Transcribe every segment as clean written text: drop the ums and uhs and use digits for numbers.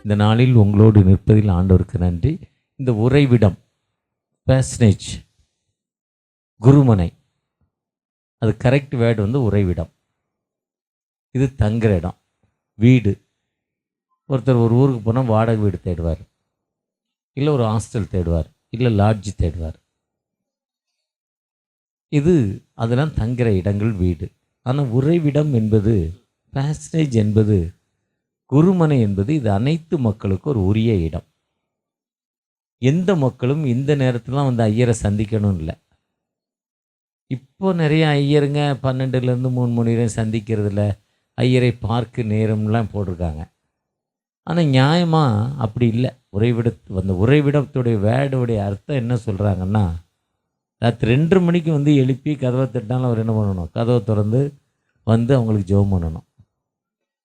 இந்த நாளில் உங்களோடு நிற்பதில் ஆண்டவருக்கு நன்றி. இந்த உறைவிடம் பேஸ்னேஜ் குருமனை, அது கரெக்ட் வேர்டு வந்து உறைவிடம். இது தங்குற இடம், வீடு. ஒருத்தர் ஒரு ஊருக்கு போனால் வாடகை வீடு தேடுவார், இல்லை ஒரு ஹாஸ்டல் தேடுவார், இல்லை லாட்ஜ் தேடுவார். இது அதெல்லாம் தங்குற இடங்கள், வீடு. ஆனால் உறைவிடம் என்பது, பேஸ்னேஜ் என்பது, குருமனை என்பது, இது அனைத்து மக்களுக்கும் ஒரு உரிய இடம். எந்த மக்களும் இந்த நேரத்துலாம் வந்து ஐயரை சந்திக்கணும் இல்லை. இப்போ நிறைய ஐயருங்க 12லேருந்து 3 மணி வரையும் சந்திக்கிறதில்ல, ஐயரை பார்க்க நேரம்லாம் போட்டிருக்காங்க. ஆனால் நியாயமாக அப்படி இல்லை. அந்த உறைவிடத்துடைய வேர்டுடைய அர்த்தம் என்ன சொல்கிறாங்கன்னா, ராத்திரி 2 மணிக்கு வந்து எழுப்பி கதவை தட்டினாலும் அவர் என்ன பண்ணணும், கதவை திறந்து வந்து அவங்களுக்கு ஜெபம் பண்ணணும்.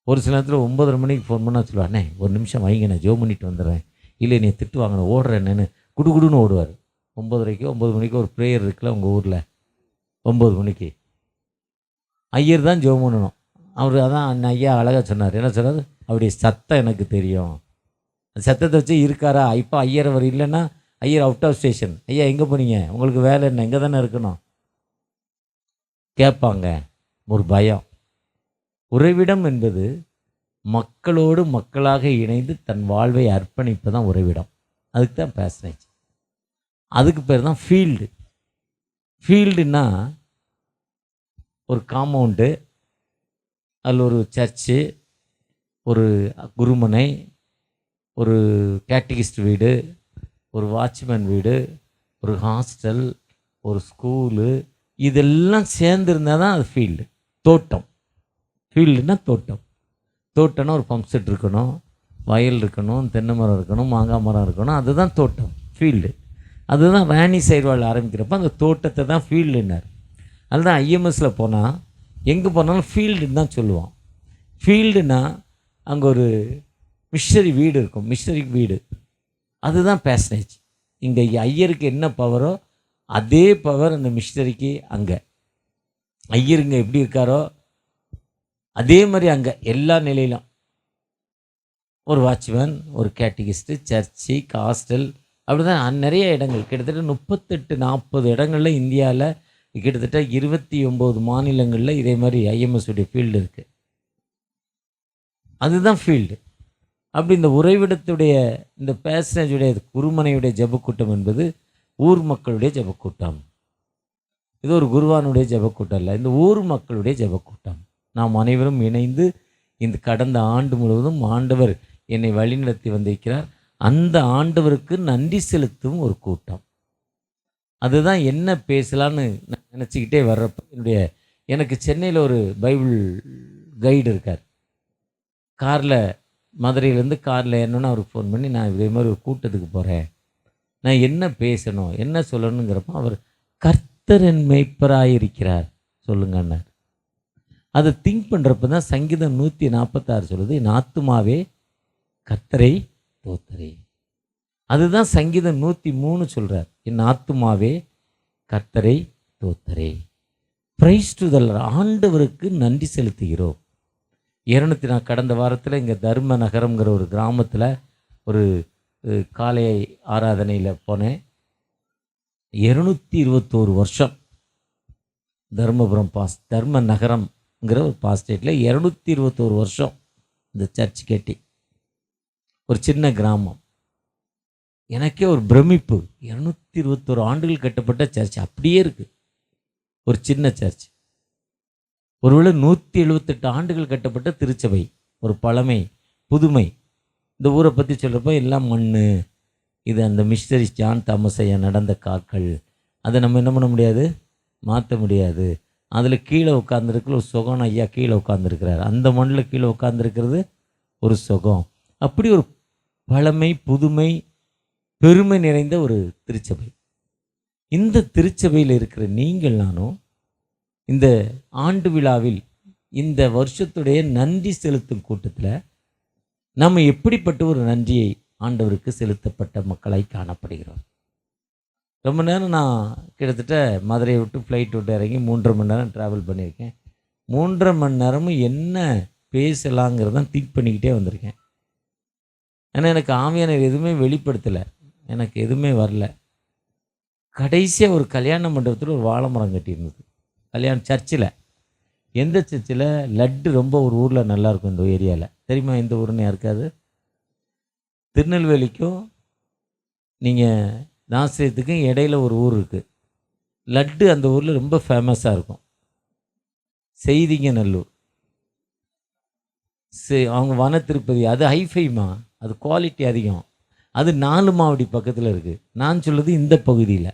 ஒரு சில நேரத்தில் 9:30 மணிக்கு ஃபோன் பண்ணால் சொல்லுவாண்ணே ஒரு நிமிஷம் வைங்க, நான் ஜெபம் பண்ணிட்டு வந்துடுறேன், இல்லை நீ திட்டு வாங்கின ஓடுறேன்னு குடுகுடுன்னு ஓடுவார். 9:30 மணிக்கு ஒரு ப்ரேயர் இருக்குல்ல உங்கள் ஊரில், 9 மணிக்கு ஐயர் தான் ஜெபம் பண்ணணும். அவர் அதான் ஐயா அழகாக சொன்னார். என்ன சொன்னார், அவருடைய சத்தம் எனக்கு தெரியும், அந்த சத்தத்தை வச்சு இருக்காரா. இப்போ ஐயர் அவர் இல்லைன்னா ஐயர் அவுட் ஆஃப் ஸ்டேஷன், ஐயா எங்கே போனீங்க, உங்களுக்கு வேலை என்ன, எங்கே தானே இருக்கணும் கேட்பாங்க. ஒரு பயம். உறைவிடம் என்பது மக்களோடு மக்களாக இணைந்து தன் வாழ்வை அர்ப்பணிப்பு தான் உறைவிடம். அதுக்கு தான் பேஸ்னேஜ். அதுக்கு பேர் தான் ஃபீல்டு. ஃபீல்டுன்னா ஒரு காம்பவுண்டு, அதில் ஒரு சர்ச்சு, ஒரு குருமனை, ஒரு கேட்டகிஸ்ட் வீடு, ஒரு வாட்ச்மேன் வீடு, ஒரு ஹாஸ்டல், ஒரு ஸ்கூலு, இதெல்லாம் சேர்ந்துருந்தால் தான் அது ஃபீல்டு. தோட்டம். ஃபீல்டுனா தோட்டம். தோட்டம்னா ஒரு பம்ப் செட் இருக்கணும், வயல் இருக்கணும், தென்னை மரம் இருக்கணும், மாங்காய் மரம் இருக்கணும், அதுதான் தோட்டம், ஃபீல்டு. அதுதான் ராணி சைடுவாள் ஆரம்பிக்கிறப்ப அந்த தோட்டத்தை தான் ஃபீல்டுன்னார். அதுதான் ஐஎம்எஸில் போனால் எங்கே போனாலும் ஃபீல்டுன்னு தான் சொல்லுவோம். ஃபீல்டுனா அங்கே ஒரு மிஷனரி வீடு இருக்கும், மிஷனரி வீடு, அதுதான் பேஸ்னேஜ். இங்கே ஐயருக்கு என்ன பவரோ அதே பவர் அந்த மிஷனரிக்கு அங்கே. ஐயருங்க எப்படி இருக்காரோ அதே மாதிரி அங்கே எல்லா நிலையிலும் ஒரு வாட்ச்மேன், ஒரு கேட்டகிஸ்ட்டு, சர்ச்சு, ஹாஸ்டல், அப்படி தான் நிறைய இடங்கள். கிட்டத்தட்ட 38-40 இடங்களில் இந்தியாவில், கிட்டத்தட்ட 29 மாநிலங்களில் இதே மாதிரி ஐஎம்எஸுடைய ஃபீல்டு இருக்குது. அதுதான் ஃபீல்டு. அப்படி இந்த உறைவிடத்துடைய, இந்த பேஸ்னேஜுடைய, குருமனையுடைய ஜெபக்கூட்டம் என்பது ஊர் மக்களுடைய ஜெபக்கூட்டம். இது ஒரு குருவானுடைய ஜெபக்கூட்டம் இல்லை, இந்த ஊர் மக்களுடைய ஜெபக்கூட்டம். நாம் அனைவரும் இணைந்து இந்த கடந்த ஆண்டு முழுவதும் ஆண்டவர் என்னை வழிநடத்தி வந்திருக்கிறார். அந்த ஆண்டவருக்கு நன்றி செலுத்தும் ஒரு கூட்டம். அதுதான் என்ன பேசலான்னு நான் நினச்சிக்கிட்டே வர்றப்ப எனக்கு சென்னையில் ஒரு பைபிள் கைடு இருக்கார். காரில், மதுரையிலேருந்து காரில் ஏறணுன்னு அவருக்கு ஃபோன் பண்ணி, நான் இதே மாதிரி ஒரு கூட்டத்துக்கு போகிறேன், நான் என்ன பேசணும், என்ன சொல்லணுங்கிறப்போ அவர் கர்த்தர் என் மேய்ப்பராயிருக்கிறார் சொல்லுங்கன்னார். அதை திங்க் பண்ணுறப்ப தான் சங்கீதம் 146 சொல்லுது, என் ஆத்துமாவே கர்த்தரை தோத்தரே. அதுதான் சங்கீதம் 103 சொல்கிறார், என் ஆத்துமாவே கர்த்தரை தோத்தரே. பிரைஸ் டு தி லார்ட், ஆண்டவருக்கு நன்றி செலுத்துகிறோம். நான் கடந்த வாரத்தில் இங்கே தர்ம நகரம்ங்கிற ஒரு கிராமத்தில் ஒரு காலை ஆராதனையில் போனேன். 221 வருஷம் தர்மபுரம் தர்ம நகரம்ங்கிற ஒரு பாஸ்டேட்டில் 221 வருஷம் இந்த சர்ச் கட்டி, ஒரு சின்ன கிராமம். எனக்கே ஒரு பிரமிப்பு, 221 ஆண்டுகள் கட்டப்பட்ட சர்ச் அப்படியே இருக்குது, ஒரு சின்ன சர்ச். ஒருவேளை 178 ஆண்டுகள் கட்டப்பட்ட திருச்சபை, ஒரு பழமை, புதுமை. இந்த ஊரை பற்றி சொல்கிறப்ப எல்லாம் மண், இது அந்த மிஷனரி ஜான் தாமஸ் ஐயா நடந்த கால்கள், அதை நம்ம என்ன பண்ண முடியாது, மாற்ற முடியாது. அதில் கீழே உட்காந்துருக்கிற ஒரு சுகம், ஐயா கீழே உட்காந்துருக்கிறார், அந்த மண்ணில் கீழே உட்காந்துருக்கிறது ஒரு சுகம். அப்படி ஒரு பழமை, புதுமை, பெருமை நிறைந்த ஒரு திருச்சபை. இந்த திருச்சபையில் இருக்கிற நீங்கள் நானும் இந்த ஆண்டு விழாவில், இந்த வருஷத்துடைய நன்றி செலுத்தும் கூட்டத்தில் நம்ம எப்படிப்பட்ட ஒரு நன்றியை ஆண்டவருக்கு செலுத்தப்பட்ட மக்களாய் காணப்படுகிறோம். ரொம்ப நேரம் நான் கிட்டத்தட்ட மதுரையை விட்டு ஃப்ளைட் விட்டு இறங்கி 3.5 மணி நேரம் ட்ராவல் பண்ணியிருக்கேன். 3.5 மணி நேரமும் என்ன பேசலாங்கிறதான் திங்க் பண்ணிக்கிட்டே வந்திருக்கேன். ஏன்னா எனக்கு ஆவியானவர் எதுவுமே வெளிப்படுத்தலை, எனக்கு எதுவுமே வரல. கடைசியாக ஒரு கல்யாண மண்டபத்தில் ஒரு வாழை மரம் கட்டியிருந்தது. சர்ச்சில். எந்த சர்ச்சில்? லட்டு ரொம்ப ஒரு ஊரில் நல்லாயிருக்கும் இந்த ஏரியாவில். தெரியுமா எந்த ஊருன்னு யாருக்காது? திருநெல்வேலிக்கும் நீங்கள் நாசிரியத்துக்கும் இடையில ஒரு ஊர் இருக்குது. லட்டு அந்த ஊரில் ரொம்ப ஃபேமஸாக இருக்கும். செய்திங்கநல்லூர். அவங்க வன திருப்பதி, அது ஹைஃபைமா, அது குவாலிட்டி அதிகம். அது 4 மாவடி பக்கத்தில் இருக்குது. நான் சொல்லுது இந்த பகுதியில்.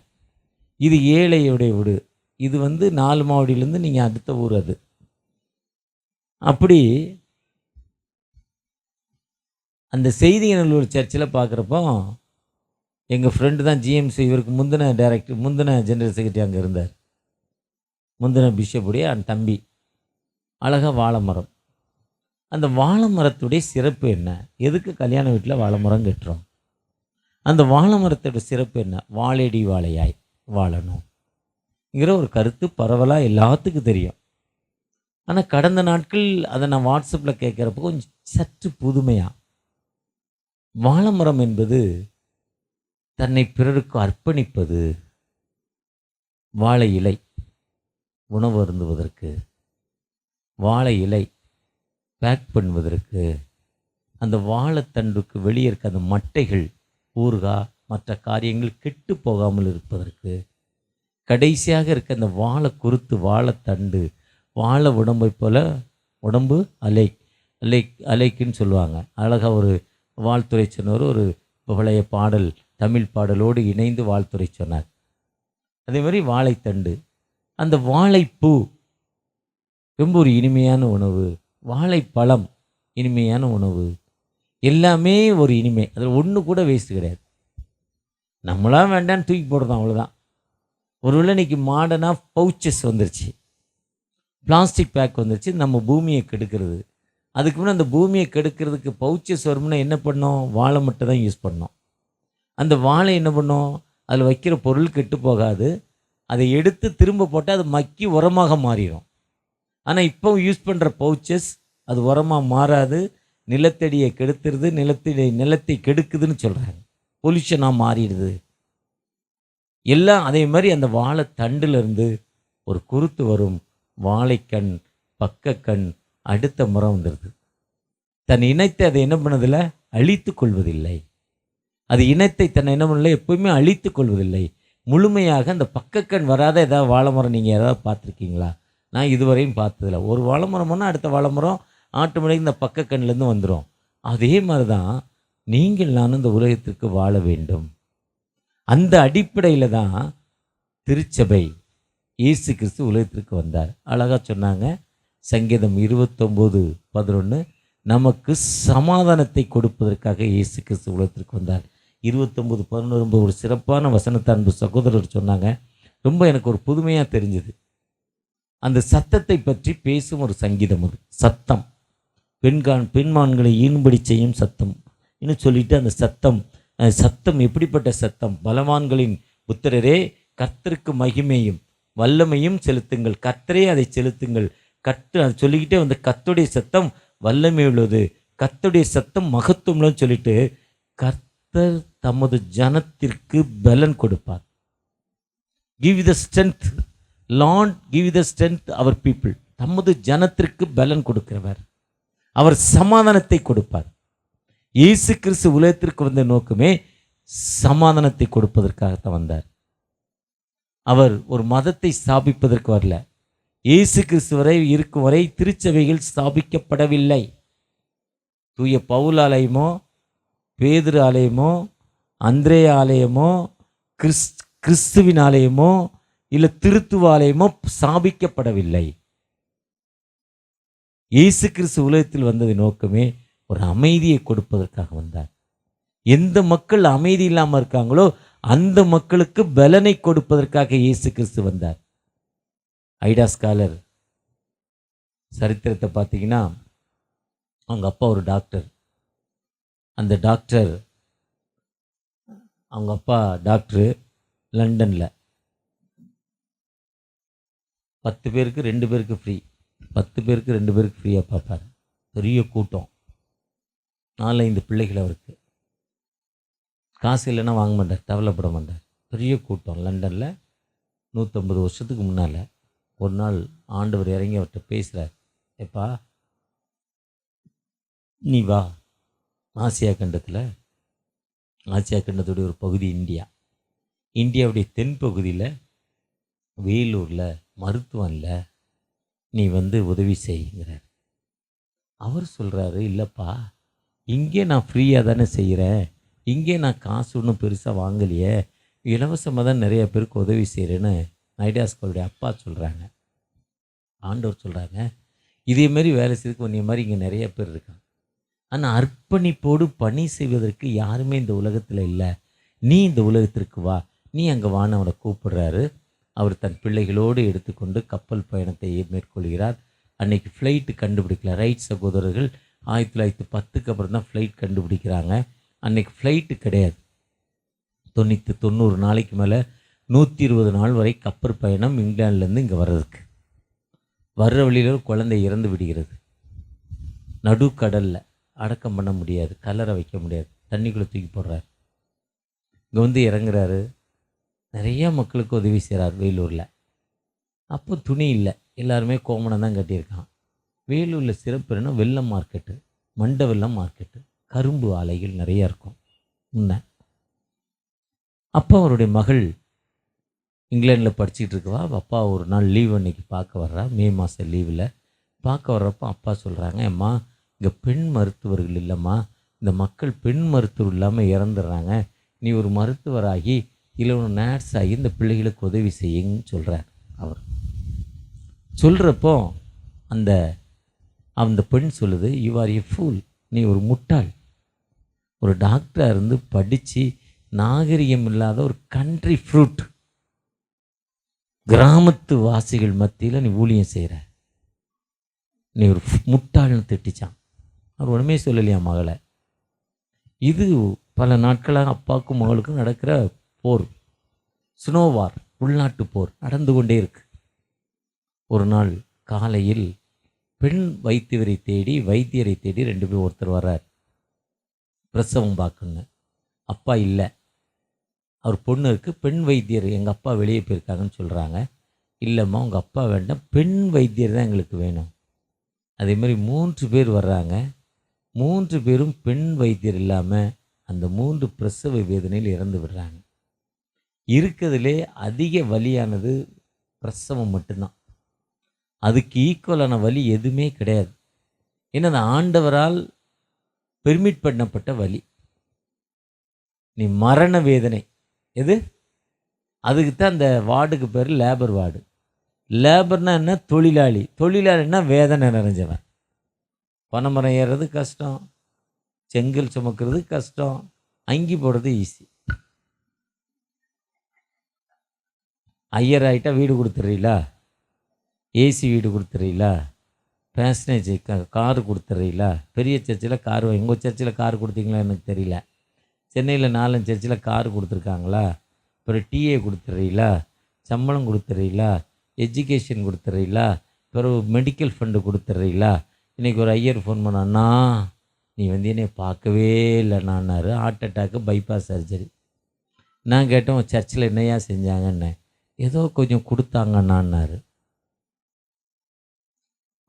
இது ஏழையுடைய வீடு. இது 4 மாவடியிலேருந்து நீங்கள் அடுத்த ஊர் அது. அப்படி அந்த செய்திங்கநல்லூர் சர்ச்சில் பார்க்குறப்போ எங்கள் ஃப்ரெண்டு தான் ஜிஎம்சி, இவருக்கு முந்தின டைரக்டர், முந்தின ஜெனரல் செக்ரட்டரி அங்கே இருந்தார். முந்தின பிஷப்புடைய அந்த தம்பி. அழகாக வாழை மரம். அந்த வாழை மரத்துடைய சிறப்பு என்ன? எதுக்கு கல்யாண வீட்டில் வாழை மரம் கட்டுறோம்? அந்த வாழை மரத்தோட சிறப்பு என்ன? வாழையடி வாழையாய் வாழணும்ங்கிற ஒரு கருத்து பரவலாக எல்லாத்துக்கும் தெரியும். ஆனால் கடந்த நாட்கள் அதை நான் வாட்ஸ்அப்பில் கேட்குறப்போ கொஞ்சம் சற்று புதுமையாக, வாழை மரம் என்பது தன்னை பிறருக்கு அர்ப்பணிப்பது. வாழை இலை உணவு அருந்துவதற்கு, வாழை இலை பேக் பண்ணுவதற்கு, அந்த வாழைத்தண்டுக்கு வெளியே இருக்க அந்த மட்டைகள், ஊறுகாய் மற்ற காரியங்கள் கெட்டு போகாமல் இருப்பதற்கு, கடைசியாக இருக்க அந்த வாழை குருத்து, வாழைத்தண்டு, வாழை உடம்பை போல் உடம்பு அலைக்குன்னு சொல்லுவாங்க. அழகாக ஒரு வாழ்த்துறை சொன்னவர் ஒரு பழைய பாடல், தமிழ் பாடலோடு இணைந்து வாழ்த்துறை சொன்னார். அதே மாதிரி வாழைத்தண்டு, அந்த வாழைப்பூ ரொம்ப ஒரு இனிமையான உணவு, வாழைப்பழம் இனிமையான உணவு, எல்லாமே ஒரு இனிமை. அதில் ஒன்று கூட வேஸ்ட்டு கிடையாது. நம்மளாம் வேண்டான்னு தூக்கி போடுறோம், அவ்வளோதான். ஒருவேளை இன்றைக்கி மாடர்னாக பவுச்சஸ் வந்துருச்சு, பிளாஸ்டிக் பேக் வந்துருச்சு, நம்ம பூமியை கெடுக்கிறது. அதுக்கு முன்னே அந்த பூமியை கெடுக்கிறதுக்கு பவுச்சஸ் வரும்னா என்ன பண்ணோம்? வாழை மட்டும் தான் யூஸ் பண்ணோம். அந்த வாழை என்ன பண்ணோம்? அதில் வைக்கிற பொருள் கெட்டு போகாது, அதை எடுத்து திரும்ப போட்டால் அது மக்கி உரமாக மாறிடும். ஆனால் இப்போ யூஸ் பண்ணுற பவுச்சஸ் அது உரமாக மாறாது, நிலத்தடியை கெடுத்துருது, நிலத்தை கெடுக்குதுன்னு சொல்கிறாங்க, பொல்யூஷனாக மாறிடுது எல்லாம். அதே மாதிரி அந்த வாழை தண்டிலிருந்து ஒரு குருத்து வரும், வாழைக்கண், பக்கக்கண், அடுத்த முறம் வந்துடுது. தன் இனத்தை அதை என்ன பண்ணதில்லை? அழித்து கொள்வதில்லை. அது இனத்தை தன்னை என்ன பண்ணல? எப்போவுமே அழித்து கொள்வதில்லை. முழுமையாக அந்த பக்கக்கண் வராத ஏதாவது வாழை மரம் நீங்கள் ஏதாவது பார்த்துருக்கீங்களா? நான் இதுவரையும் பார்த்ததில்ல. ஒரு வாழை மரம்னா அடுத்த வாழை மரம் ஆட்டோமேட்டிக் இந்த பக்கக்கண்லேருந்து வந்துடும். அதே மாதிரி தான் நீங்கள் நான் இந்த உலகத்திற்கு வாழ வேண்டும். அந்த அடிப்படையில் தான் திருச்சபை இயேசு கிறிஸ்து உலகத்திற்கு வந்தார். அழகாக சொன்னாங்க சங்கீதம் 29:11, நமக்கு சமாதானத்தை கொடுப்பதற்காக இயேசு கிறிஸ்து உலகத்திற்கு வந்தார். 29:11 ஒரு சிறப்பான வசனத்தை அன்பு சகோதரர் சொன்னாங்க. ரொம்ப எனக்கு ஒரு புதுமையாக தெரிஞ்சுது. அந்த சத்தத்தை பற்றி பேசும் ஒரு சங்கீதம் அது. சத்தம், பெண்மான்களை ஈன்படி செய்யும் சத்தம் இன்னும் சொல்லிட்டு, அந்த சத்தம் எப்படிப்பட்ட சத்தம்? பலவான்களின் புத்திரரே, கர்த்தருக்கு மகிமையும் வல்லமையும் செலுத்துங்கள், கர்த்தரே அதை செலுத்துங்கள். அதை சொல்லிக்கிட்டே கர்த்தருடைய சத்தம் வல்லமை உள்ளது, கர்த்தருடைய சத்தம் மகத்துவம்னு சொல்லிட்டு, கர்த்தர் தமது ஜனத்திற்கு பலன் கொடுப்பார். Give the strength Lord, give the strength our people. தமது ஜனத்திற்கு பலன் கொடுக்கிறவர், அவர் சமாதானத்தை கொடுப்பார். இயேசு கிறிஸ்து உலகத்திற்கு வந்த நோக்கமே சமாதானத்தை கொடுப்பதற்காகத்தான் வந்தார். அவர் ஒரு மதத்தை ஸ்தாபிப்பதற்கு வரல. இயேசு கிறிஸ்து வரை இருக்கும் வரை திருச்சபைகள் ஸ்தாபிக்கப்படவில்லை. தூய பவுல் ஆலயமோ, பேதுரு ஆலயமோ, அந்திரே ஆலயமோ, கிறிஸ்துவின் ஆலயமோ இல்லை திருத்துவ ஆலயமோ ஸ்தாபிக்கப்படவில்லை. இயேசு கிறிஸ்து உலகத்தில் வந்தது நோக்கமே ஒரு அமைதியை கொடுப்பதற்காக வந்தார். எந்த மக்கள் அமைதி இல்லாமல் இருக்காங்களோ அந்த மக்களுக்கு பலனை கொடுப்பதற்காக இயேசு கிறிஸ்து வந்தார். ஐடா ஸ்காலர் சரித்திரத்தை பார்த்தீங்கன்னா, அவங்க அப்பா ஒரு டாக்டர். அந்த டாக்டர், அவங்க அப்பா டாக்டரு, லண்டனில் 10 பேருக்கு 2 பேருக்கு ஃப்ரீ, 10 பேருக்கு 2 பேருக்கு ஃப்ரீயாக பார்ப்பார். பெரிய கூட்டம், 4-5 பிள்ளைகள் அவருக்கு. காசு இல்லைன்னா வாங்க மாட்டார், கவலைப்பட மாட்டார். பெரிய கூட்டம் லண்டனில் 150 வருஷத்துக்கு முன்னால். ஒரு நாள் ஆண்டவர் இறங்கி அவர்கிட்ட பேசுகிறார். எப்பா நீ வா, ஆசியா கண்டத்தில், ஆசியா கண்டத்துடைய ஒரு பகுதி இந்தியா, இந்தியாவுடைய தென்பகுதியில் வேலூரில் மருத்துவம் இல்லை, நீ உதவி செய்கிறார். அவர் சொல்கிறாரு, இல்லைப்பா இங்கே நான் ஃப்ரீயாக தானே செய்கிறேன், இங்கே நான் காசு ஒன்றும் பெருசாக வாங்கலையே, இலவசமாக தான் நிறைய பேருக்கு உதவி செய்கிறேன்னு நைடாஸ்கோளுடைய அப்பா சொல்கிறாங்க. ஆண்டவர் சொல்கிறாங்க, இதேமாரி வேலை செய்யறதுக்கு உன்னை மாதிரி இங்கே நிறைய பேர் இருக்காங்க, ஆனால் அர்ப்பணிப்போடு பணி செய்வதற்கு யாருமே இந்த உலகத்தில் இல்லை, நீ இந்த உலகத்திற்கு வா, நீ அங்கே வான்னு அவனை கூப்பிடுறாரு. அவர் தன் பிள்ளைகளோடு எடுத்துக்கொண்டு கப்பல் பயணத்தை மேற்கொள்கிறார். அன்றைக்கி ஃப்ளைட்டு கண்டுபிடிக்கல. ரைட் சகோதரர்கள் 1910க்கு அப்புறம் தான் ஃப்ளைட் கண்டுபிடிக்கிறாங்க. அன்றைக்கி ஃப்ளைட்டு கிடையாது. 90 நாளைக்கு மேலே 120 நாள் வரை கப்பல் பயணம் இங்கிலாந்துலேருந்து இங்கே வர்றதுக்கு. வர்ற வழியில் ஒரு குழந்தை இறந்து விடுகிறது. நடுக்கடலில் அடக்கம் பண்ண முடியாது, கல்லறை வைக்க முடியாது, தண்ணிக்குள்ளே தூக்கி போடுறார். இங்கே இறங்குறாரு. நிறைய மக்களுக்கு உதவி செய்கிறார் வேலூரில். அப்போ துணி இல்லை, எல்லாருமே கோமணம் தான் கட்டியிருக்கான். வேலூரில் சிறப்பு என்னன்னா வெள்ளம் மார்க்கெட்டு, மண்டை வெள்ளம் மார்க்கெட்டு, கரும்பு ஆலைகள் நிறையா இருக்கும் முன்ன. அப்போ அவருடைய மகள் இங்கிலாண்டில் படிச்சுக்கிட்டு இருக்கவா, அப்பா ஒரு நாள் லீவ் அன்னைக்கு பார்க்க வர்றா. மே மாதம் லீவில் பார்க்க வர்றப்போ அப்பா சொல்கிறாங்க, அம்மா இங்கே பெண் மருத்துவர்கள் இல்லைம்மா, இந்த மக்கள் பெண் மருத்துவர் இல்லாமல் இறந்துடுறாங்க, நீ ஒரு மருத்துவராகி இல்லை ஒரு நர்ஸ் ஆகி இந்த பிள்ளைகளுக்கு உதவி செய்யுங்கன்னு சொல்கிறார். அவர் சொல்கிறப்போ அந்த பெண் சொல்லுது, யூ ஆர் எ ஃபூல், நீ ஒரு முட்டாள், ஒரு டாக்டராக இருந்து படித்து நாகரிகம் இல்லாத ஒரு கண்ட்ரி ஃப்ரூட் கிராமத்து வாசிகள் மத்தியில் நீ ஊழியம் செய்கிற, நீ ஒரு முட்டாள்னு திட்டிச்சான். அவர் ஒன்றுமே சொல்லலையா மகளை. இது பல நாட்களாக அப்பாவுக்கும் மகளுக்கும் நடக்கிற போர், ஸ்னோவார், உள்நாட்டு போர் நடந்து கொண்டே இருக்கு. ஒரு நாள் காலையில் பெண் வைத்தியரை தேடி 2 பேர் ஒருத்தர் வர்றார் பிரசவம் பார்க்கணுங்க. அப்பா இல்லை, அவர் பொண்ணு இருக்குது, பெண் வைத்தியர் எங்கள் அப்பா வெளியே போயிருக்காங்கன்னு சொல்கிறாங்க. இல்லைம்மா உங்கள் அப்பா வேண்டாம், பெண் வைத்தியர் தான் எங்களுக்கு வேணும். அதேமாதிரி 3 பேர் வர்றாங்க. 3 பேரும் பெண் வைத்தியர் இல்லாமல் அந்த 3 பிரசவ வேதனையில் இறந்து விடுறாங்க. இருக்கிறதுலே அதிக வலியானது பிரசவம் மட்டும்தான். அதுக்கு ஈக்குவலான வலி எதுவுமே கிடையாது. ஏன்னா அந்த ஆண்டவரால் பெர்மிட் பண்ணப்பட்ட வலி. நீ மரண வேதனை எது, அதுக்கு தான் அந்த வார்டுக்கு பேர் லேபர் வார்டு. லேபர்னா என்ன, தொழிலாளி. தொழிலாளின்னா வேதனை நிறைஞ்சவன். பனைமரம் ஏறுறது கஷ்டம், செங்கல் சுமக்கிறது கஷ்டம், அங்கி போடுறது ஈஸி. ஐயர் ஆகிட்டா வீடு கொடுத்துட்றீங்களா, ஏசி வீடு கொடுத்துட்றீங்களா, பேசனேஜ் காரு கொடுத்துட்றீங்களா, பெரிய சர்ச்சில் கார். உங்கள் சர்ச்சில் கார் கொடுத்தீங்களா எனக்கு தெரியல. சென்னையில் 4 சர்ச்சில் கார் கொடுத்துருக்காங்களா. அப்புறம் டிஏ கொடுத்துட்றீங்களா, சம்பளம் கொடுத்துட்றீங்களா, எஜுகேஷன் கொடுத்துட்றீங்களா, பிறகு மெடிக்கல் ஃபண்டு கொடுத்துட்றீங்களா. இன்றைக்கி ஒரு ஐயர் ஃபோன் பண்ணான்னா, நீ என்னை பார்க்கவே இல்லைன்னாரு. Heart attack, bypass surgery. நான் கேட்டேன் சர்ச்சில் என்னையா செஞ்சாங்கன்னு. ஏதோ கொஞ்சம் கொடுத்தாங்கன்னாரு.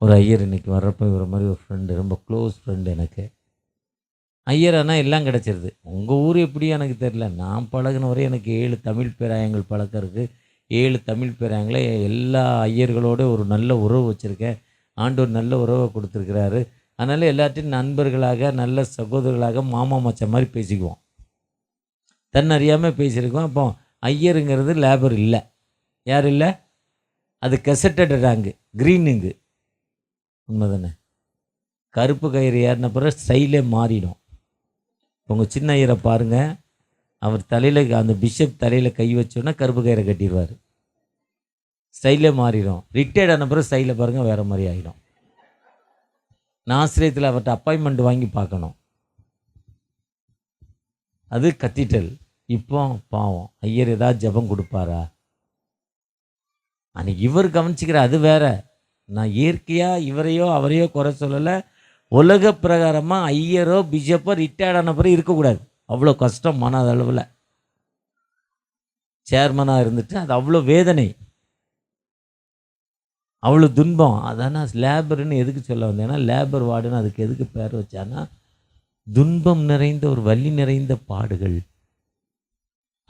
ஒரு ஐயர் இன்றைக்கி வர்றப்போ இவர மாதிரி ஒரு ஃப்ரெண்டு, ரொம்ப க்ளோஸ் ஃப்ரெண்டு எனக்கு. ஐயர் ஆனால் எல்லாம் கிடச்சிருது. உங்கள் ஊர் எப்படி எனக்கு தெரில, நான் பழகின வரை எனக்கு 7 தமிழ் பேராயங்கள் பழக்கம் இருக்குது. 7 தமிழ் பேராயங்களே எல்லா ஐயர்களோடு ஒரு நல்ல உறவு வச்சுருக்கேன். ஆண்டவர் நல்ல உறவை கொடுத்துருக்கிறாரு. அதனால் எல்லாத்தையும் நண்பர்களாக, நல்ல சகோதரர்களாக, மாமா மச்ச மாதிரி பேசிக்குவோம். தன்னறியாமல் பேசியிருக்கோம். அப்போ ஐயருங்கிறது லேபர் இல்லை. யார் இல்லை, அது கெசட்டட் ரேங்கு, க்ரீனுங்கு. உண்மை தானே. கருப்பு கயிறு ஏறின பிறகு ஸ்டைலே மாறிடும். உங்கள் சின்ன ஐயரை பாருங்கள், அவர் தலையில், அந்த பிஷப் தலையில் கை வச்சோன்னா கருப்பு கயிறை கட்டிடுவார், ஸ்டைலே மாறிடும். ரிட்டையர்ட் ஆன பிறகு ஸ்டைலை பாருங்கள், வேறு மாதிரி ஆகிடும். நாசிரியத்தில் அவர்கிட்ட அப்பாயின்மெண்ட் வாங்கி பார்க்கணும். அது கத்தீட்ரல். இப்போ பாவம் ஐயர் ஏதாவது ஜெபம் கொடுப்பாரா, அன்றைக்கி இவர் கவனிச்சிக்கிற அது வேற. நான் இயற்கையாக இவரையோ அவரையோ குறை சொல்லலை. உலக பிரகாரமாக ஐயரோ பிஷப்போ ரிட்டையர்ட் ஆன பிறகு இருக்கக்கூடாது. அவ்வளோ கஷ்டம் மன அளவில். சேர்மனாக இருந்துட்டு அது அவ்வளோ வேதனை, அவ்வளோ துன்பம். அதானா லேபர்னு எதுக்கு சொல்ல வந்தேன்னா, லேபர் வார்டுன்னு அதுக்கு எதுக்கு பேர் வச்சான்னா, துன்பம் நிறைந்த ஒரு வலி நிறைந்த பாடுகள்.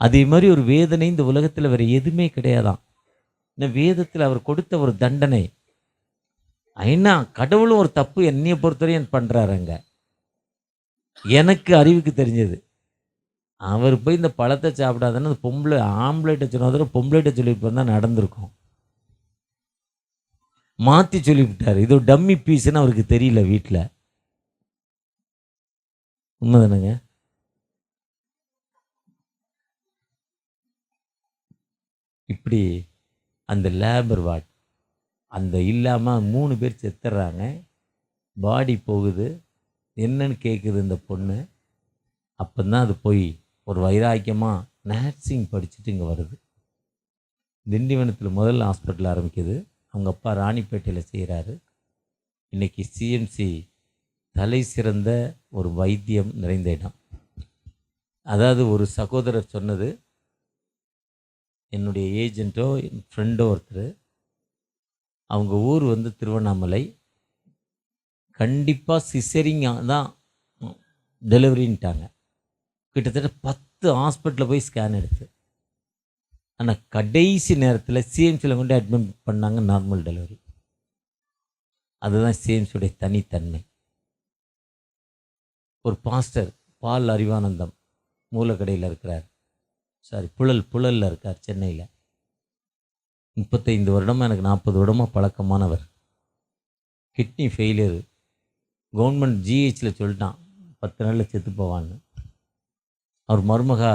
அதே மாதிரி ஒரு வேதனை இந்த உலகத்தில் வேறு எதுவுமே கிடையாதான். இந்த வேதத்தில் அவர் கொடுத்த ஒரு தண்டனை. ஏன்னா கடவுளும் ஒரு தப்பு என்னையை பொறுத்தவரையும் பண்ணுறாருங்க. எனக்கு அறிவுக்கு தெரிஞ்சது, அவர் போய் இந்த பழத்தை சாப்பிடாதுன்னு அந்த பொம்பளை ஆம்பளைட்ட சொன்னதோட பொம்பளைட்ட சொல்லிட்டு தான் நடந்திருக்கும். மாற்றி சொல்லிவிட்டார். இது ஒரு டம்மி பீஸ்ன்னு அவருக்கு தெரியல வீட்டில். உண்மைதானுங்க? இப்படி அந்த லேபர் வார்டு அந்த இல்லாமல் 3 பேர் செத்துடுறாங்க. பாடி போகுது, என்னன்னு கேட்குது இந்த பொண்ணு. அப்போ தான் அது போய் ஒரு வைராக்கியமாக நர்சிங் படிச்சுட்டு இங்கே வருது. திண்டிவனத்தில் முதல் ஹாஸ்பிட்டல் ஆரம்பிக்குது. அவங்க அப்பா ராணிப்பேட்டையில் செய்கிறாரு. இன்றைக்கி சிஎம்சி தலை சிறந்த ஒரு வைத்தியம் நிறைந்த இடம். அதாவது ஒரு சகோதரர் சொன்னது, என்னுடைய ஏஜென்ட்டோ என் ஃப்ரெண்டோ ஒருத்தர், அவங்க ஊர் திருவண்ணாமலை, கண்டிப்பாக சிசரிங் தான் டெலிவரின்ட்டாங்க. கிட்டத்தட்ட 10 ஹாஸ்பிட்டலில் போய் ஸ்கேன் எடுத்து, ஆனால் கடைசி நேரத்தில் சிஎம்சியில் கொண்டு அட்மிட் பண்ணாங்க, நார்மல் டெலிவரி. அதுதான் சிஎம்சியுடைய தனித்தன்மை. ஒரு பாஸ்டர் பால் அறிவானந்தம் மூலக்கடையில் இருக்கிறார், புழலில் இருக்கார் சென்னையில். 35 வருடமாக எனக்கு 40 வருடமாக பழக்கமானவர். கிட்னி ஃபெயிலியரு, கவர்மெண்ட் ஜிஹெச்சில் சொல்லிட்டான் 10 நாளில் செத்து போவான்னு. அவர் மருமகா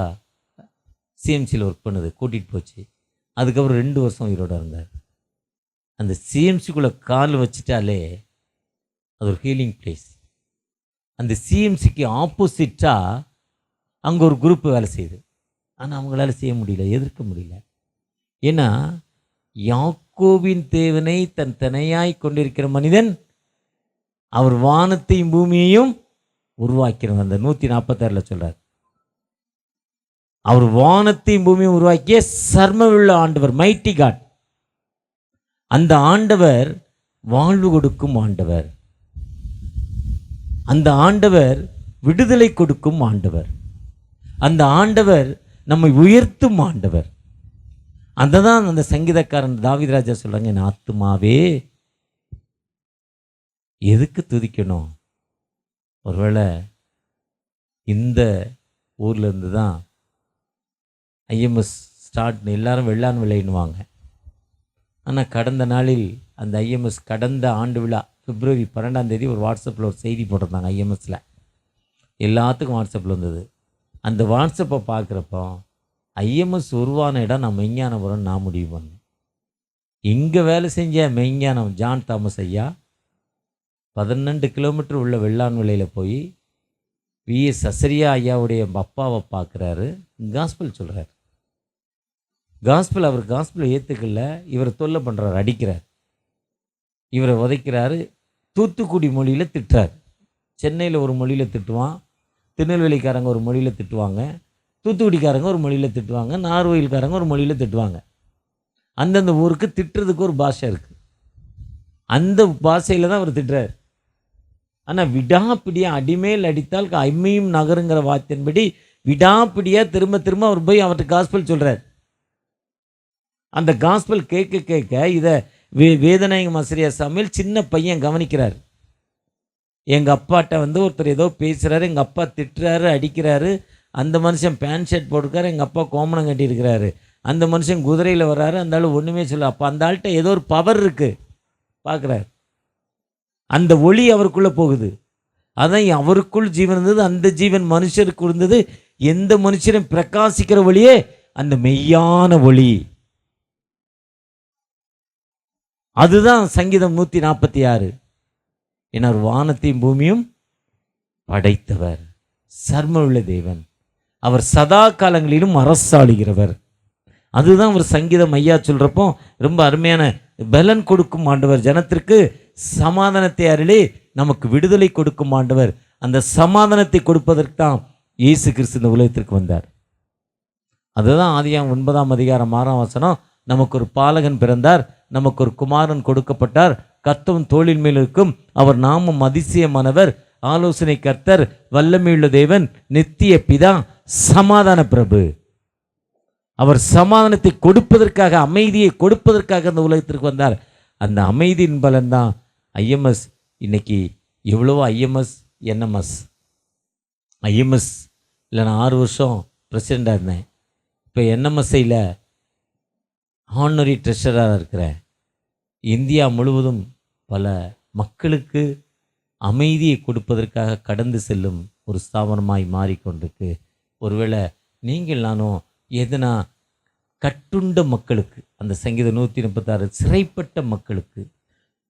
சிஎம்சியில் ஒர்க் பண்ணுது, கூட்டிகிட்டு போச்சு. அதுக்கப்புறம் 2 வருஷம் உயிரோடு இருந்தார். அந்த சிஎம்சிக்குள்ளே கால் வச்சிட்டாலே அது ஒரு ஹீலிங் பிளேஸ். அந்த சிஎம்சிக்கு ஆப்போசிட்டாக அங்கே ஒரு குரூப்பு வேலை செய்யுது. ஆனால் அவங்களால செய்ய முடியல, எதிர்க்க முடியல. ஏன்னா யாக்கோபின் தேவனை தன் தனையாய் கொண்டிருக்கிற மனிதன் அவர் வானத்தையும் பூமியையும் உருவாக்கிறவர். அந்த 146 சொல்கிறார், அவர் வானத்தையும் பூமியும் உருவாக்கிய சர்மவுள்ள ஆண்டவர், மைட்டி காட். அந்த ஆண்டவர் வாழ்வு கொடுக்கும் ஆண்டவர். அந்த ஆண்டவர் விடுதலை கொடுக்கும் ஆண்டவர். அந்த ஆண்டவர் நம்மை உயர்த்தும் ஆண்டவர். அதுதான் அந்த சங்கீதக்காரன் தாவீது ராஜா சொல்றாங்க, என் ஆத்துமாவே எதுக்கு துதிக்கணும்? ஒருவேளை இந்த ஊர்ல இருந்து தான் ஐஎம்எஸ் ஸ்டார்ட், எல்லாரும் வெள்ளான் விளையினுவாங்க. ஆனால் கடந்த நாளில் அந்த ஐஎம்எஸ் கடந்த ஆண்டு விழா பிப்ரவரி 12 ஒரு வாட்ஸ்அப்பில் ஒரு செய்தி போட்டிருந்தாங்க. ஐஎம்எஸில் எல்லாத்துக்கும் வாட்ஸ்அப்பில் வந்தது. அந்த வாட்ஸ்அப்பை பார்க்குறப்போ ஐஎம்எஸ் உருவான இடம் நான் மெய்ஞானபுரம் நான் முடிவு பண்ணேன். இங்கே வேலை செஞ்ச மெய்ஞானம் ஜான் தாமஸ் ஐயா 12 கிலோமீட்டர் உள்ள வெள்ளான் விலையில் போய் விஎஸ் சசரியா ஐயாவுடைய அப்பாவை பார்க்குறாரு, காஸ்பல் சொல்கிறார். அவர் காஸ்பல் ஏற்றுக்கல, இவரை தொல்லை பண்ணுறாரு, அடிக்கிறார், இவரை உதைக்கிறாரு, தூத்துக்குடி மொழியில் திட்டுறார். சென்னையில் ஒரு மொழியில் திட்டுவான், திருநெல்வேலிக்காரங்க ஒரு மொழியில் திட்டுவாங்க, தூத்துக்குடிக்காரங்க ஒரு மொழியில் திட்டுவாங்க, நார்வேல்காரங்க ஒரு மொழியில் திட்டுவாங்க. அந்தந்த ஊருக்கு திட்டுறதுக்கு ஒரு பாஷை இருக்குது. அந்த பாஷையில் தான் அவர் திட்டுறார். ஆனால் விடாப்பிடியாக அடிமேல் அடித்தால் அம்மையும் நகருங்கிற வார்த்தையின்படி விடாப்பிடியாக திரும்ப திரும்ப அவர் போய் அவர்கிட்ட காஸ்பல் சொல்கிறார். அந்த காஸ்பல் கேட்க கேட்க இதை வேதநாயகம் ஆசிரியர் சாமியில் சின்ன பையன் கவனிக்கிறார். எங்கள் அப்பாட்ட ஒருத்தர் ஏதோ பேசுகிறாரு, எங்கள் அப்பா திட்டுறாரு, அடிக்கிறாரு. அந்த மனுஷன் பேண்ட் ஷர்ட் போட்டிருக்காரு, எங்கள் அப்பா கோமணம் கட்டியிருக்கிறாரு. அந்த மனுஷன் குதிரையில் வர்றாரு, அந்த ஆள் ஒன்றுமே சொல்ல. அப்போ அந்த ஆள்கிட்ட ஏதோ ஒரு பவர் இருக்குது பார்க்குறாரு. அந்த ஒளி அவருக்குள்ளே போகுது. அதான் அவருக்குள் ஜீவன் இருந்தது, அந்த ஜீவன் மனுஷருக்கு இருந்தது. எந்த மனுஷனும் பிரகாசிக்கிற ஒளியே அந்த மெய்யான ஒளி. அதுதான் சங்கீதம் 146. ஏன்னா வானத்தையும் பூமியும் படைத்தவர், சர்மமுள்ள தேவன், அவர் சதா காலங்களிலும் அரசாளுகிறவர். அதுதான் ஒரு சங்கீதம் ஐயா சொல்கிறப்போ ரொம்ப அருமையான பலன் கொடுக்கும் ஆண்டவர். ஜனத்திற்கு சமாதானத்தை அருளி நமக்கு விடுதலை கொடுக்கும் ஆண்டவர். அந்த சமாதானத்தை கொடுப்பதற்கு தான் இயேசு கிறிஸ்து இந்த உலகத்திற்கு வந்தார். அதுதான் ஆதியாகமம் 9ஆம் அதிகாரம் 6ஆம் வசனம். நமக்கு ஒரு பாலகன் பிறந்தார், நமக்கு ஒரு குமாரன் கொடுக்கப்பட்டார், கர்த்தரின் தோளின் மேல் இருக்கும், அவர் நாமம் அதிசயமானவர், ஆலோசனை கர்த்தர், வல்லமையுள்ள தேவன், நித்திய பிதா, சமாதான பிரபு. அவர் சமாதானத்தை கொடுப்பதற்காக, அமைதியை கொடுப்பதற்காக அந்த உலகத்திற்கு வந்தார். அந்த அமைதியின் பலன் தான் ஐஎம்எஸ். இன்னைக்கு எவ்வளவோ ஐஎம்எஸ், என்எம்எஸ். ஐஎம்எஸ் இல்லை, நான் 6 வருஷம் பிரசிடெண்டாக இருந்தேன். இப்போ என்எம்எஸ்ஐயில் ஹானரி ட்ரெஷராக இருக்கிறேன். இந்தியா முழுவதும் பல மக்களுக்கு அமைதியை கொடுப்பதற்காக கடந்து செல்லும் ஒரு ஸ்தாபனமாய் மாறிக்கொண்டிருக்கு. ஒருவேளை நீங்கள் நானும் எதுனா கட்டுண்ட மக்களுக்கு, அந்த சங்கீதம் 136 சிறைப்பட்ட மக்களுக்கு,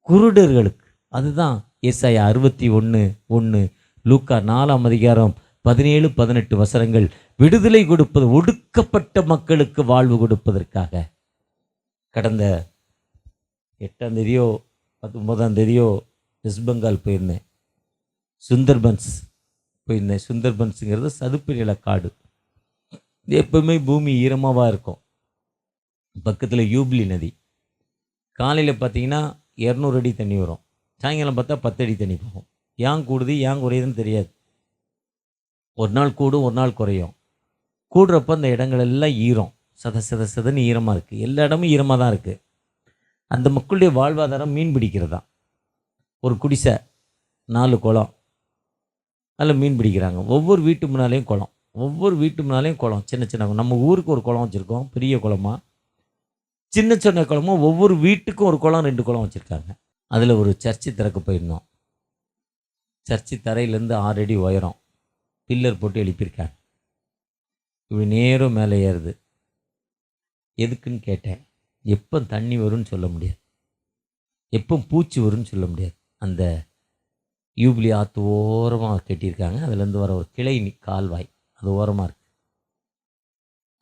குருடர்களுக்கு, அதுதான் ஏசாயா 61:1, லூக்கா 4ஆம் அதிகாரம் 17-18 வசனங்கள், விடுதலை கொடுப்பது, ஒடுக்கப்பட்ட மக்களுக்கு வாழ்வு கொடுப்பதற்காக. கடந்த 8ஆம் தேதியோ 19ஆம் தேதியோ வெஸ்ட் பெங்கால் போயிருந்தேன். சுந்தர்பன்ஸ் போயிருந்தேன். சுந்தர்பன்ஸுங்கிறது சதுப்பு நில காடு. எப்பவுமே பூமி ஈரமாக இருக்கும். பக்கத்தில் யூப்ளி நதி. காலையில் பார்த்தீங்கன்னா 200 அடி தண்ணி வரும், சாயங்காலம் பார்த்தா 10 அடி தண்ணி போகும். ஏன் கூடுது ஏன் குறையுதுன்னு தெரியாது. ஒரு நாள் கூடும், ஒரு நாள் குறையும். கூடுறப்ப அந்த இடங்கள் எல்லாம் ஈரம், சதன்னு ஈரமாக இருக்குது. எல்லா இடமும் ஈரமாக தான் இருக்குது. அந்த மக்களுடைய வாழ்வாதாரம் மீன் பிடிக்கிறது தான். ஒரு குடிசை, 4 குளம், அதில் மீன் பிடிக்கிறாங்க. ஒவ்வொரு வீட்டு முன்னாலேயும் குளம், ஒவ்வொரு வீட்டு முன்னாலேயும் குளம். சின்ன சின்ன, நம்ம ஊருக்கு ஒரு குளம் வச்சுருக்கோம், பெரிய குளமா, சின்ன சின்ன குளமா, ஒவ்வொரு வீட்டுக்கும் ஒரு குளம் 2 குளம் வச்சுருக்காங்க. அதில் ஒரு சர்ச்சு திறக்க போயிருந்தோம். சர்ச்சு தரையிலேருந்து 6 அடி உயரம், பில்லர் போட்டு எழுப்பியிருக்காங்க. இப்படி நேரம் மேலே ஏறுது. எதுக்குன்னு கேட்டேன். எப்போ தண்ணி வரும்னு சொல்ல முடியாது, எப்போ பூச்சி வரும்னு சொல்ல முடியாது. அந்த யூப்ளி ஆற்று ஓரமாக கட்டியிருக்காங்க. அதுலேருந்து வர ஒரு கிளை கால்வாய், அது ஓரமாக இருக்குது.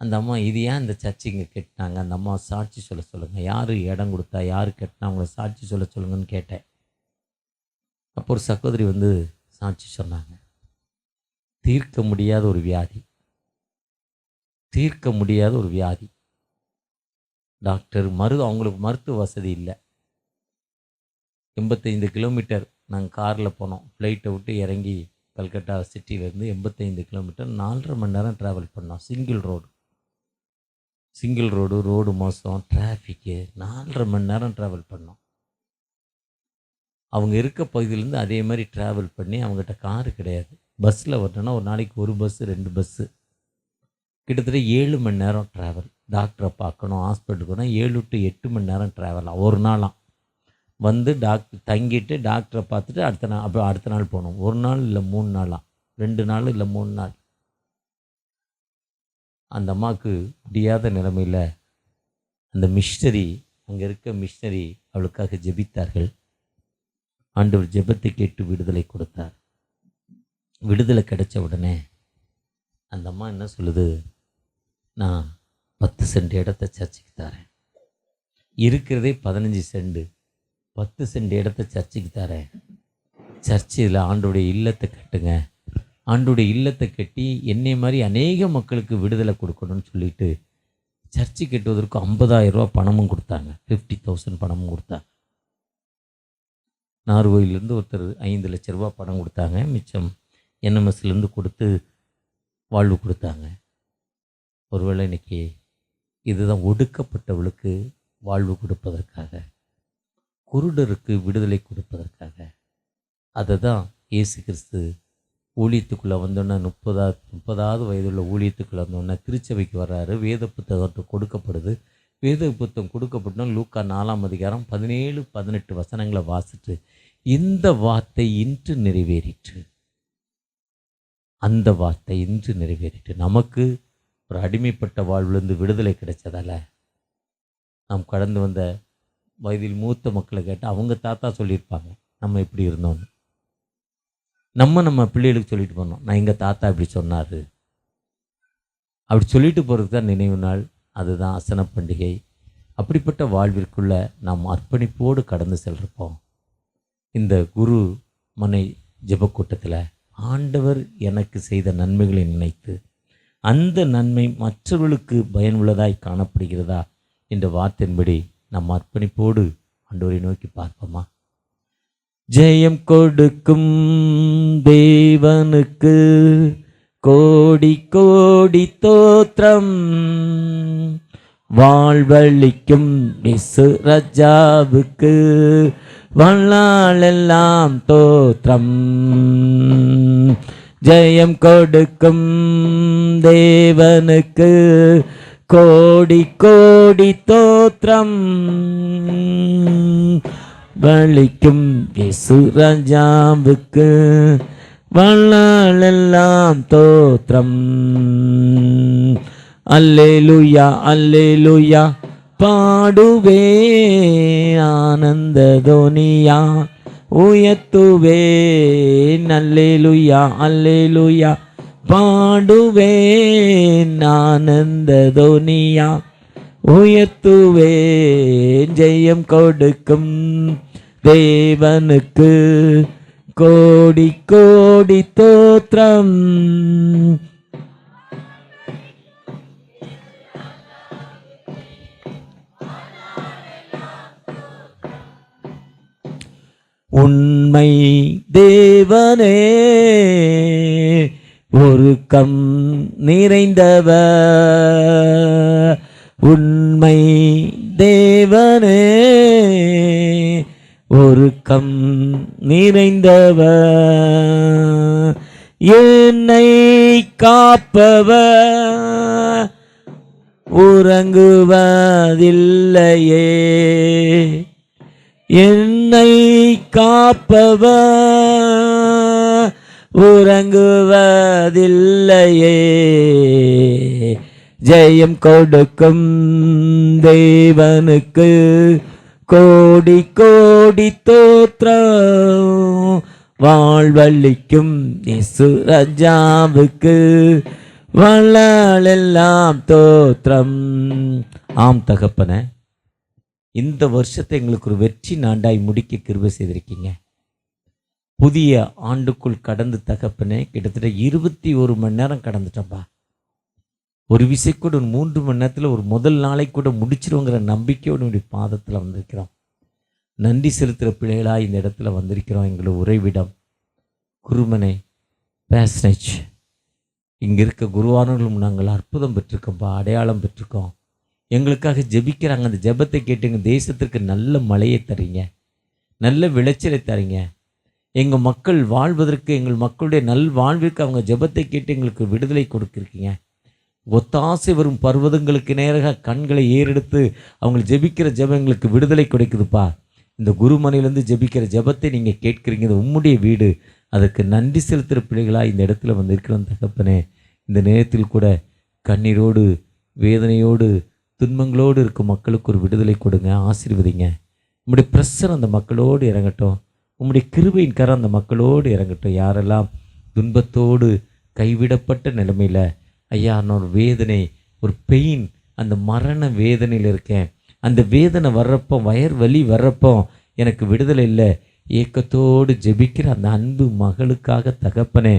அந்த அம்மா, இது ஏன் இந்த சர்ச்சு இங்கே கட்டினாங்க, அந்த அம்மா சாட்சி சொல்ல சொல்லுங்கள், யார் இடம் கொடுத்தா, யார் கட்டினா, அவங்கள சாட்சி சொல்ல சொல்லுங்கன்னு கேட்டேன். அப்போ ஒரு சகோதரி வந்து சாட்சி சொன்னாங்க. தீர்க்க முடியாத ஒரு வியாதி, தீர்க்க முடியாத ஒரு வியாதி. டாக்டர் அவங்களுக்கு மருத்துவ வசதி இல்லை. 85 கிலோமீட்டர் நாங்கள் காரில் போனோம். ஃப்ளைட்டை விட்டு இறங்கி கல்கட்டா சிட்டியிலேருந்து 85 கிலோமீட்டர் 4.5 மணி நேரம் ட்ராவல் பண்ணோம். சிங்கிள் ரோடு மோசம், டிராஃபிக்கு, 4.5 மணி நேரம் ட்ராவல் பண்ணோம். அவங்க இருக்க பகுதியிலேருந்து அதே மாதிரி ட்ராவல் பண்ணி, அவங்ககிட்ட காரு கிடையாது. பஸ்ஸில் வரணுன்னா ஒரு நாளைக்கு 1 பஸ்ஸு 2 பஸ்ஸு, கிட்டத்தட்ட 7 மணி நேரம் ட்ராவல். டாக்டரை பார்க்கணும், ஹாஸ்பிட்டலுக்கு போனால் 7 to 8 மணி நேரம் ட்ராவலாம் ஒரு நாளாம். வந்து டாக்டர் தங்கிட்டு டாக்டரை பார்த்துட்டு அடுத்த நாள், அப்புறம் அடுத்த நாள் போகணும். 1 நாள் இல்லை 3 நாளாம், 2 நாள் இல்லை 3 நாள். அந்த அம்மாவுக்கு முடியாத நிலைமையில் அந்த மிஷனரி, அங்கே இருக்க மிஷனரி அவளுக்காக ஜெபித்தார்கள். ஆண்டவர் ஜெபத்தை கேட்டு விடுதலை கொடுத்தார். விடுதலை கிடைச்ச உடனே அந்த அம்மா என்ன சொல்லுது, நான் 10 சென்ட் இடத்த சர்ச்சுக்கு தரேன், இருக்கிறதே 15 சென்ட், 10 சென்ட் இடத்த சர்ச்சுக்கு தரேன், சர்ச்சில் ஆண்டோடைய இல்லத்தை கட்டுங்க, ஆண்டோடைய இல்லத்தை கட்டி என்னை மாதிரி அநேக மக்களுக்கு விடுதலை கொடுக்கணும்னு சொல்லிட்டு சர்ச்சு கட்டுவதற்கு 50,000 ரூபா பணமும் கொடுத்தாங்க. 50,000 பணமும் கொடுத்தாங்க. நார்கோயிலேருந்து ஒருத்தர் 5 லட்ச ரூபா பணம் கொடுத்தாங்க. மிச்சம் என்எம்எஸ்லேருந்து கொடுத்து வாழ்வு கொடுத்தாங்க. ஒருவேளை இன்னைக்கு இதுதான் ஒடுக்கப்பட்டவளுக்கு வாழ்வு கொடுப்பதற்காக, குருடருக்கு விடுதலை கொடுப்பதற்காக. அதை தான் இயேசு கிறிஸ்து ஊழியத்துக்குள்ளே வந்தோன்னே 30வது வயதுள்ள ஊழியத்துக்குள்ளே வந்தோடனே திருச்சபைக்கு வர்றாரு. வேத புத்தகம் கொடுக்கப்படுது. வேத புத்தகம் கொடுக்கப்பட்டோம். லூக்கா 4ஆம் அதிகாரம் 17-18 வசனங்களை வாசிட்டு, இந்த வார்த்தை இன்று நிறைவேறிற்று, அந்த வார்த்தை இன்று நிறைவேறிட்டு. நமக்கு ஒரு அடிமைப்பட்ட வாழ்விலிருந்து விடுதலை கிடைச்சதால நாம் கடந்து வந்த வயதில் மூத்த மக்களை கேட்டால் அவங்க தாத்தா சொல்லியிருப்பாங்க நம்ம எப்படி இருந்தோன்னு. நம்ம பிள்ளைகளுக்கு சொல்லிட்டு போனோம், நான் எங்கள் தாத்தா இப்படி சொன்னார், அப்படி சொல்லிட்டு போகிறதுக்கு தான் நினைவு நாள். அதுதான் அசன பண்டிகை. அப்படிப்பட்ட வாழ்விற்குள்ளே நாம் அர்ப்பணிப்போடு கடந்து செல்றப்போம் இந்த குரு மனை ஜெபக்கூட்டத்தில் ஆண்டவர் எனக்கு செய்த நன்மைகளை நினைத்து அந்த நன்மை மற்றவர்களுக்கு பயனுள்ளதாய் காணப்படுகிறதா என்ற வார்த்தையின்படி நம் அர்ப்பணிப்போடு ஆண்டவரை நோக்கி பார்ப்போமா? ஜெயம் கொடுக்கும் தேவனுக்கு கோடி கோடி தோத்திரம், வாழ்வழிக்கும் இயேசு ராஜாவுக்கு வாழ்நாளெல்லாம் தோத்திரம். ஜெயம் கொடுக்கும் தேவனுக்கு கோடி கோடி தோத்திரம், வழிக்கும் இயேசு ராஜாவுக்கு வாழ்நாளெல்லாம் தோத்திரம். அல்லேலூயா அல்லேலூயா பாடுவே, ஆனந்த தோனியா உயர்த்துவே. அல்லேலூயா அல்லேலூயா பாடுவே, ஆனந்த தோனியா உயர்த்துவே. ஜெயம் கொடுக்கும் தேவனுக்கு கோடி கோடி தோத்திரம். உண்மை தேவனே ஒருக்கம் நிறைந்தவர், உண்மை தேவனே ஒருக்கம் நிறைந்தவர், என்னை காப்பவர் உறங்குவதில்லையே, என்னை காப்பவர் உறங்குவதில்லையே. ஜெயம் கொடுக்கும் தேவனுக்கு கோடி கோடி தோத்திரம், வாழ்வழிக்கும் இயேசு ராஜாவுக்கு வாழ்நாளெல்லாம் தோத்திரம். ஆம் தகப்பனே, இந்த வருஷத்தை எங்களுக்கு ஒரு வெற்றி நாண்டாய் முடிக்க கிருபை செய்திருக்கீங்க. புதிய ஆண்டுக்குள் கடந்து தகப்பனே கிட்டத்தட்ட 21 மணி நேரம் கடந்துட்டோம்பா. ஒரு விசை கூட 3 மணி நேரத்தில் ஒரு முதல் நாளை கூட முடிச்சிருவோங்கிற நம்பிக்கையோடு உடைய பாதத்தில் வந்திருக்கிறோம். நன்றி செலுத்துகிற பிள்ளைகளாக இந்த இடத்துல வந்திருக்கிறோம். எங்களை உறைவிடம் குருமனை பேஸ்னேஜ் இங்கே இருக்க குருவானவர்களும் நாங்கள் அற்புதம் பெற்றிருக்கோம்ப்பா, அடையாளம் பெற்றிருக்கோம். எங்களுக்காக ஜெபிக்கிறாங்க. அந்த ஜெபத்தை கேட்டு எங்கள் தேசத்திற்கு நல்ல மழையை தரீங்க, நல்ல விளைச்சலை தரீங்க. எங்கள் மக்கள் வாழ்வதற்கு, எங்கள் மக்களுடைய நல் வாழ்விற்கு அவங்க ஜெபத்தை கேட்டு எங்களுக்கு விடுதலை கொடுக்கிருக்கீங்க. ஒத்தாசை வரும் பர்வதங்களுக்கு நேராக கண்களை ஏறெடுத்து அவங்க ஜெபிக்கிற ஜெபம் எங்களுக்கு விடுதலை கொடுக்குதுப்பா. இந்த குருமனையிலேருந்து ஜெபிக்கிற ஜெபத்தை நீங்கள் கேட்குறீங்க. இது உம்முடைய வீடு. அதற்கு நன்றி செலுத்துகிற பிள்ளைகளாக இந்த இடத்துல வந்து இருக்கிறோம் தகப்பனே. இந்த நேரத்தில் கூட கண்ணீரோடு வேதனையோடு துன்பங்களோடு இருக்கும் மக்களுக்கு ஒரு விடுதலை கொடுங்க, ஆசீர்வதிங்க. உம்முடைய பிரசரம் அந்த மக்களோடு இறங்கட்டும், உம்முடைய கிருபையின் கரம் அந்த மக்களோடு இறங்கட்டும். யாரெல்லாம் துன்பத்தோடு கைவிடப்பட்ட நிலைமையில் ஐயா நான் ஒரு வேதனை, ஒரு பெயின், அந்த மரண வேதனையில் இருக்கேன், அந்த வேதனை வர்றப்போ, வயர் வலி வர்றப்போ எனக்கு விடுதலை இல்லை, ஏக்கத்தோடு ஜெபிக்கிற அந்த அன்பு மகளுக்காக தகப்பனே,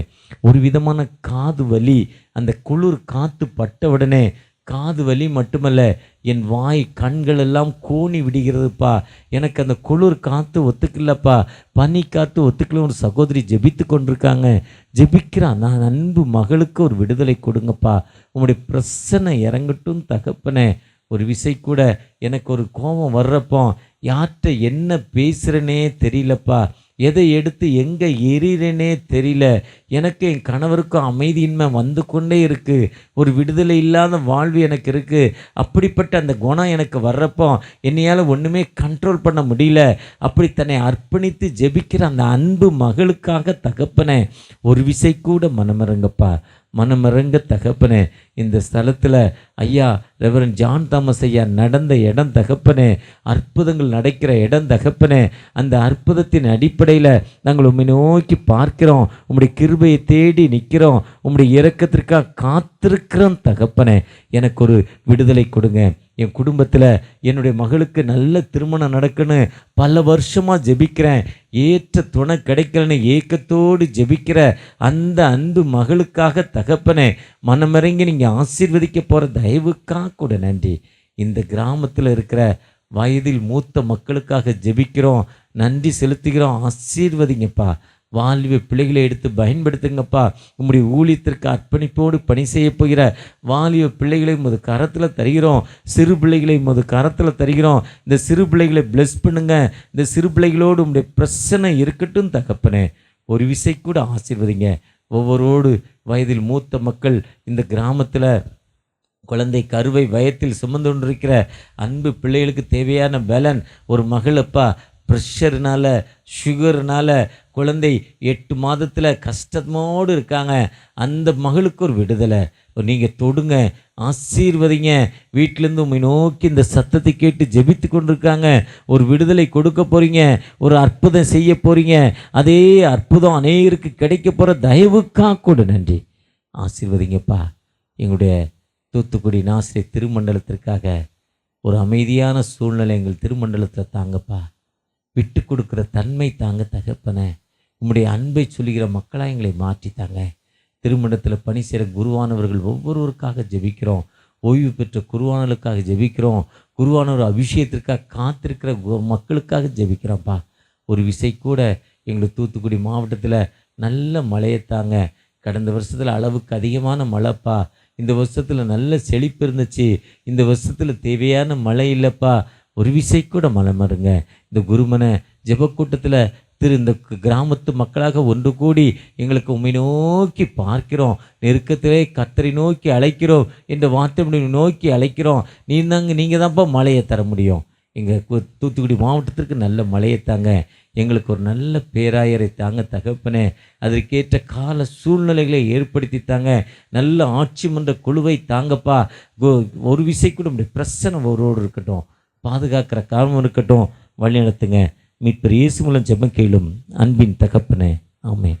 ஒரு விதமான காது வலி, அந்த குளிர் காற்று பட்ட உடனே காது வலி மட்டுமல்ல, என் வாய் கண்கள் எல்லாம் கோணி விடுகிறதுப்பா. எனக்கு அந்த குளிர் காற்று ஒத்துக்கலப்பா, பனி காற்று ஒத்துக்கல. ஒரு சகோதரி ஜெபித்து கொண்டிருக்காங்க. ஜெபிக்கிறான். நான் அன்பு மகளுக்கு ஒரு விடுதலை கொடுங்கப்பா. உங்களுடைய பிரச்சனை இறங்கட்டும் தகப்பனே. ஒரு விசை கூட எனக்கு ஒரு கோபம் வர்றப்போ யார்கிட்ட என்ன பேசுகிறேனே தெரியலப்பா, எதை எடுத்து எங்கே எறிகிறேனே தெரியல. எனக்கு என் கணவருக்கும் அமைதியின்மை வந்து கொண்டே இருக்குது. ஒரு விடுதலை இல்லாத வாழ்வு எனக்கு இருக்குது. அப்படிப்பட்ட அந்த குணம் எனக்கு வர்றப்போ என்னையால் ஒன்றுமே கண்ட்ரோல் பண்ண முடியல. அப்படி தன்னை அர்ப்பணித்து ஜெபிக்கிற அந்த அன்பு மகளுக்காக தகப்பனே ஒரு விசை கூட மனமிறங்கப்பா, மனமிறங்க தகப்பனே. இந்த ஸ்தலத்தில் ஐயா ரெவரண்ட் ஜான் தாமஸ் ஐயா நடந்த இடம் தகப்பனே, அற்புதங்கள் நடக்கிற இடம் தகப்பனே. அந்த அற்புதத்தின் அடிப்படையில் நாங்கள் உம்மை நோக்கி பார்க்கிறோம், உம்முடைய கிருபையை தேடி நிற்கிறோம், உம்முடைய இரக்கத்திற்காக காத்திருக்கிறோம் தகப்பனே. எனக்கு ஒரு விடுதலை கொடுங்க. என் குடும்பத்தில் என்னுடைய மகளுக்கு நல்ல திருமணம் நடக்குன்னு பல வருஷமாக ஜெபிக்கிறேன், ஏற்ற துணை கிடைக்கலன்னு ஏக்கத்தோடு ஜெபிக்கிற அந்த அன்பு மகளுக்காக தகப்பனே மனமிறங்கி நீங்கள் ஆசீர்வதிக்க போகிற தயவுக்காக கூட நன்றி. இந்த கிராமத்தில் இருக்கிற வயதில் மூத்த மக்களுக்காக ஜெபிக்கிறோம், நன்றி செலுத்துகிறோம். ஆசீர்வதிங்கப்பா. வாலிப பிள்ளைகளை எடுத்து பயன்படுத்துங்கப்பா. உம்முடைய ஊழியத்திற்கு அர்ப்பணிப்போடு பணி செய்ய போகிற வாலிப பிள்ளைகளை உமது கரத்தில் தருகிறோம். சிறு பிள்ளைகளை உமது கரத்தில் தருகிறோம். இந்த சிறு பிள்ளைகளை பிளஸ் பண்ணுங்க. இந்த சிறு பிள்ளைகளோடு உம்முடைய பிரச்சனை இருக்கட்டும் தகப்பனே. ஒரு விசை கூட ஆசீர்வதிங்க. ஒவ்வொருவோடு வயதில் மூத்த மக்கள் இந்த கிராமத்தில் குழந்தை கருவை வயத்தில் சுமந்து கொண்டிருக்கிற அன்பு பிள்ளைகளுக்கு தேவையான பலன். ஒரு மகளப்பா ப்ரெஷர்னால் சுகர்னால் குழந்தை 8 மாதத்தில் கஷ்டமோடு இருக்காங்க. அந்த மகளுக்கு ஒரு விடுதலை நீங்கள் தொடுங்க, ஆசீர்வதிங்க. வீட்டிலேருந்து உண்மை நோக்கி இந்த சத்தத்தை கேட்டு ஜெபித்து கொண்டிருக்காங்க. ஒரு விடுதலை கொடுக்க போகிறீங்க, ஒரு அற்புதம் செய்ய போகிறீங்க. அதே அற்புதம் அநேகருக்கு கிடைக்க போகிற தயவுக்காக கூட நன்றி. ஆசீர்வதிங்கப்பா. எங்களுடைய தூத்துக்குடி நாசிரை திருமண்டலத்திற்காக ஒரு அமைதியான சூழ்நிலை எங்கள் திருமண்டலத்தில் தாங்கப்பா. விட்டு கொடுக்குற தன்மை தாங்க தகப்பனே. உம்முடைய அன்பை சொல்லுகிற மக்களாக எங்களை மாற்றித்தாங்க. திருமணத்தில் பணி செய்கிற குருவானவர்கள் ஒவ்வொருவருக்காக ஜெபிக்கிறோம். ஓய்வு பெற்ற குருவானவர்களுக்காக ஜெபிக்கிறோம். குருவானவர் அபிஷேகத்திற்காக காத்திருக்கிற மக்களுக்காக ஜெபிக்கிறோம்ப்பா. ஒரு விசை கூட எங்களுக்கு தூத்துக்குடி மாவட்டத்தில் நல்ல மழையைத்தாங்க. கடந்த வருஷத்தில் அளவுக்கு அதிகமான மழைப்பா. இந்த வருஷத்தில் நல்ல செழிப்பு இருந்துச்சு. இந்த வருஷத்தில் தேவையான மழை இல்லைப்பா. ஒரு விசை கூட மழை மாறுங்க. இந்த குருமனை ஜெபக்கூட்டத்தில் இந்த கிராமத்து மக்களாக ஒன்று கூடி எங்களுக்கு உம்மை நோக்கி பார்க்கிறோம், நெருக்கத்திலே கர்த்தரை நோக்கி அழைக்கிறோம், இந்த வார்த்தை நோக்கி அழைக்கிறோம். நீங்கள் தான்ப்பா மழையை தர முடியும். எங்கள் தூத்துக்குடி மாவட்டத்திற்கு நல்ல மழையை தாங்க. எங்களுக்கு ஒரு நல்ல பேராயரை தாங்க தகப்பனே. அதற்கேற்ற கால சூழ்நிலைகளை ஏற்படுத்தி தாங்க. நல்ல ஆட்சி மன்ற குழுவை தாங்கப்பா. ஒரு விசை கூட நம்முடைய பிரச்சனை ஒருவோடு இருக்கட்டும், பாதுகாக்கிற காரணம் இருக்கட்டும், வழி நடத்துங்க. மீட்பர் இயேசு மூலம் ஜெபம் கேளும் அன்பின் தகப்பனே, ஆமென்.